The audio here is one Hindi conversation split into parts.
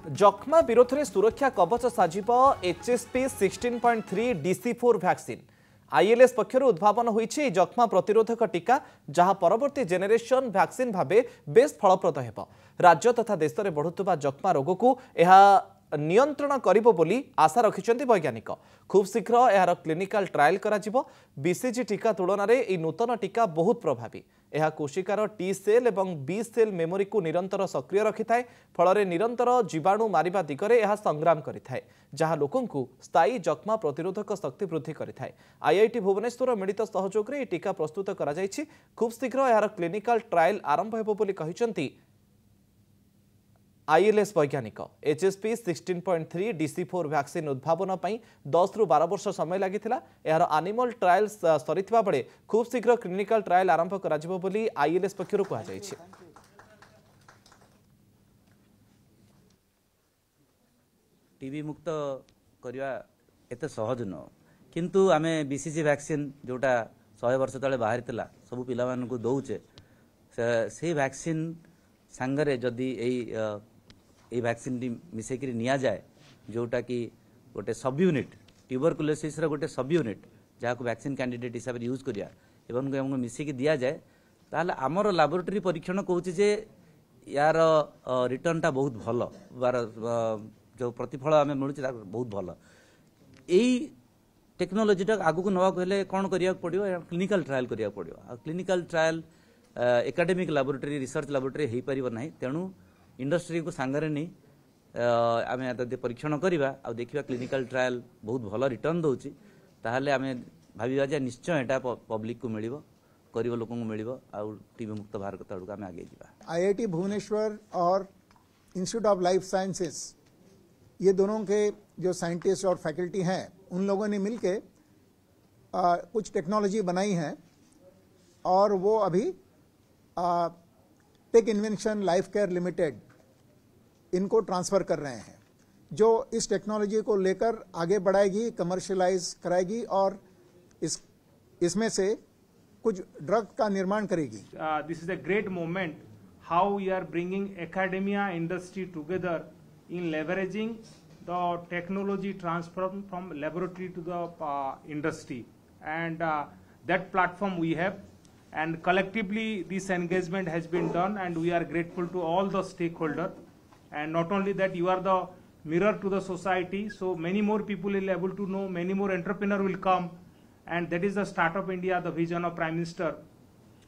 जक्मा विरोध में सुरक्षा कवच साजिब HSP 16.3 DC4 वैक्सीन ILS पक्षर उद्भावन होईछि जक्मा प्रतिरोधक टीका जहां परवर्ती जेनेरेशन वैक्सीन भाबे बेस फलप्रद हेब। राज्य तथा देश में बढ़ुवा जक्मा रोग को नियंत्रण करिबो बोली आशा रखिछन्ति वैज्ञानिक। खूब शीघ्र यार क्लिनिकल ट्रायल कराजिबो। BCG टीका तुलन में यह नूतन टीका बहुत प्रभावी। यह कोशिकार टी सेल और बी सेल मेमोरी को निरंतर सक्रिय रखि थाए, फल निरंतर जीवाणु मारिबा दिगरे यह संग्राम करिथाए, जहां लोकंकु स्थायी जक्मा प्रतिरोधक शक्ति वृद्धि करिथाए। IIT भुवनेश्वर मिलित सहयोग में टीका प्रस्तुत करा जायछि। खूब शीघ्र यार क्लिनिकल ट्रायल आरंभ हेबो बोली कहिसन्ति ILS वैज्ञानिक। HSP 16.3 DC4 वैक्सीन उद्भावन पर 10 ରୁ 12 वर्ष समय लगी यार एनिमल ट्रायल सरीथिबा बेले खूब शीघ्र क्लिनिकल ट्रायल आरंभ कराजिबो बोली ILS पक्षरु कहा जायछि। टीबी मुक्त करवा एत सहज न, किंतु आमे BCG वैक्सीन जोटा 100 वर्ष तले बाहर थिला सब पिला मानकु दउचे से वैक्सीन सांगरे जदि ए वैक्सीन मिसेक निया जाए जोटा कि गोटे सब यूनिट ट्यूबरकुलोसिस गोटे सब यूनिट जहाँ को वैक्सीन कैंडिडेट हिसाब से यूज करिया एवं मिसेक दिया जाए ताहले आमर लैबोरेटरी परीक्षण कहूँ जे यार रिटर्नटा बहुत भल जो प्रतिफल आम मिलूँ बहुत भल। यही टेक्नोलोजीटा आगू नवाक हेले कौन करिया पड़ो क्लिनिकल ट्रायल करिया पड़ो। Clinical trial academic laboratory research laboratory हो पार ना, तेणु इंडस्ट्री को सांगरे नहीं आम परीक्षण करवा आ देखा क्लिनिकल ट्रायल बहुत भल रिटर्न दौर ताहले आम भाविबा जे निश्चय एटा पब्लिक को मिल गरीब लोक मिल टीबी मुक्त भारत आड़ आम आगे जा। IIT भुवनेश्वर और इंस्टीट्यूट ऑफ लाइफ साइंसेस ये दोनों के जो साइंटिस्ट और फैकल्टी हैं उन लोगों ने मिलके कुछ टेक्नोलॉजी बनाई है और वो अभी Tech Invention Life Care Limited इनको ट्रांसफ़र कर रहे हैं, जो इस टेक्नोलॉजी को लेकर आगे बढ़ाएगी, कमर्शियलाइज कराएगी और इसमें से कुछ ड्रग का निर्माण करेगी। This is a great moment how we are bringing academia industry together in leveraging the technology transfer from laboratory to the industry, and that platform we have, and collectively this engagement has been done and we are grateful to all the stakeholders. And not only that, you are the mirror to the society, so many more people will be able to know, many more entrepreneurs will come, and that is the Startup India, the vision of Prime Minister,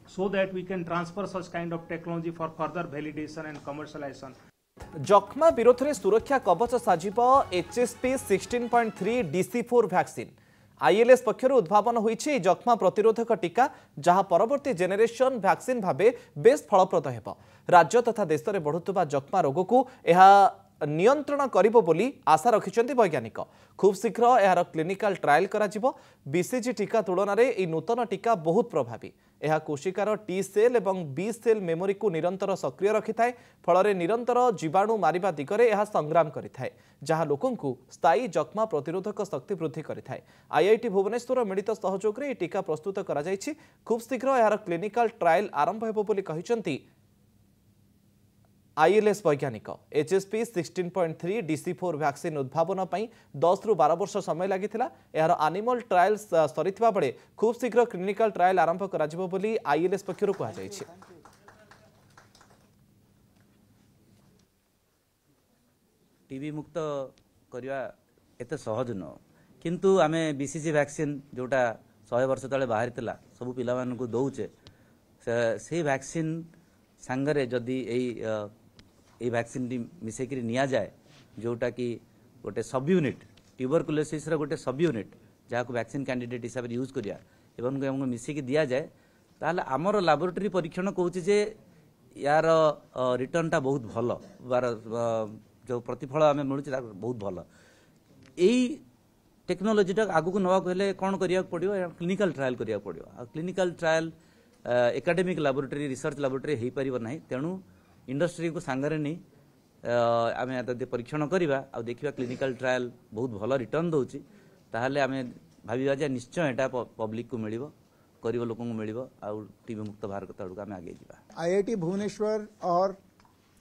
so that we can transfer such kind of technology for further validation and commercialization. जक्मा विरोध में सुरक्षा कवच साजिब HSP 16.3 DC4 वैक्सीन ILS पक्षर उद्भावन होईछि जक्मा प्रतिरोधक टीका जहां परवर्ती जेनेरेशन वैक्सीन भाबे बेस फलप्रद हेब। राज्य तथा देश में बढ़ुवा जक्मा रोग को नियंत्रण करिबो बोली आशा रखिछन्ति वैज्ञानिक। खूब शीघ्र यार क्लिनिकल ट्रायल कराजिबो। BCG टीका तुलन में यह नूतन टीका बहुत प्रभावी। यह कोशिकार टी सेल और बी सेल मेमोरी को निरंतर सक्रिय रखि थाए, फल निरंतर जीवाणु मारिबा दिगरे यह संग्राम करिथाए, जहां लोकंकु स्थायी जक्मा प्रतिरोधक शक्ति वृद्धि करिथाए। IIT भुवनेश्वर मिलित सहयोग में टीका प्रस्तुत करा जायछि। खूब शीघ्र यार क्लिनिकल ट्रायल आरंभ हेबो बोली कहिसन्ति ILS वैज्ञानिक। HSP 16.3 DC4 वैक्सीन उद्भावन पर 10 ରୁ 12 वर्ष समय लगी यार एनिमल ट्रायल सरीथिबा बेले खूब शीघ्र क्लिनिकल ट्रायल आरंभ कराजिबो बोली ILS पक्षरु कहा जायछि। टीबी मुक्त करवा एत सहज न, किंतु आमे BCG वैक्सीन जोटा 100 वर्ष तले बाहर थिला सब पिला मानकु दउचे से वैक्सीन सांगरे जदि ए वैक्सीन मिसेक निया जाए जोटा कि गोटे सब यूनिट ट्यूबरकुलोसिस गोटे सब यूनिट जहाँ को वैक्सीन कैंडिडेट हिसाब से यूज करिया एवं मिसेक दिया जाए ताहले आमर लैबोरेटरी परीक्षण कहूँ जे यार रिटर्नटा बहुत भल जो प्रतिफल आम मिलूँ बहुत भल। यही टेक्नोलोजीटा आगू नवाक हेले कौन करिया पड़ो क्लिनिकल ट्रायल करिया पड़ो। Clinical trial academic laboratory research laboratory हो पार ना, तेणु इंडस्ट्री को सांगरे नहीं आम परीक्षण करवा आ देखा क्लिनिकल ट्रायल बहुत भल रिटर्न दौर ताहले आम भाविबा जे निश्चय एटा पब्लिक को मिल गरीब लोक मिल टीबी मुक्त भारत आड़ आम आगे जा। IIT भुवनेश्वर और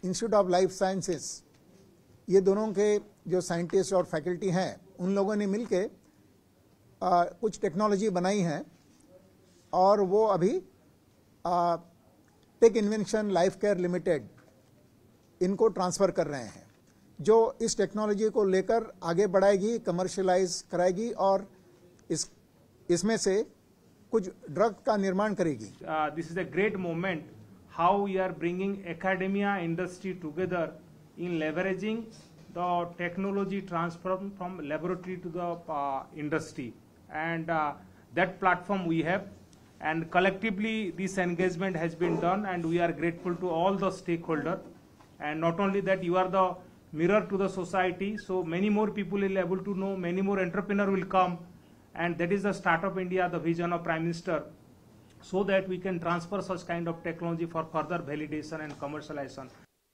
इंस्टीट्यूट ऑफ लाइफ साइंसेस ये दोनों के जो साइंटिस्ट और फैकल्टी हैं उन लोगों ने मिलके कुछ टेक्नोलॉजी बनाई है और वो अभी Tech Invention Life Care Limited इनको ट्रांसफ़र कर रहे हैं, जो इस टेक्नोलॉजी को लेकर आगे बढ़ाएगी, कमर्शियलाइज कराएगी और इसमें से कुछ ड्रग का निर्माण करेगी। This is a great moment how we are bringing academia industry together in leveraging the technology transfer from laboratory to the industry, and that platform we have, and collectively this engagement has been done, and we are grateful to all the stakeholders. And not only that, you are the mirror to the society, so many more people will be able to know, many more entrepreneurs will come, and that is the Startup India, the vision of Prime Minister, so that we can transfer such kind of technology for further validation and commercialization.